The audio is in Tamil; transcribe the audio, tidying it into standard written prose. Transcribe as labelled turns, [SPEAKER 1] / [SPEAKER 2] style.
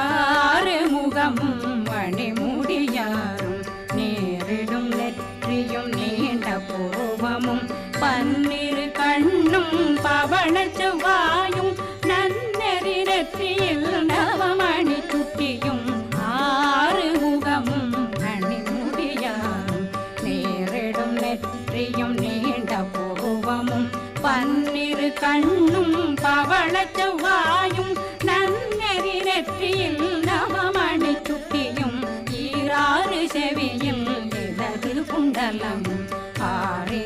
[SPEAKER 1] ஆறுமுகம் மணிமுடியாரும் நேரிடும் நெற்றியும் நீண்ட பூவமும் பன்னிரு கண்ணும் பவள செவ்வாயும் நன்னெறி நெற்றியில் நவமணி சுட்டியும் ஆறுமுகமும் மணிமுடியாரும் நேரிடும் நெற்றியும் நீண்ட பூவமும் பன்னிரு கண்ணும் பவள செவ்வாயும் நன்னெறி நெற்றியில் நவமணி சுட்டியும் ஈராறு செவியில் இடது குண்டலம் ஆறு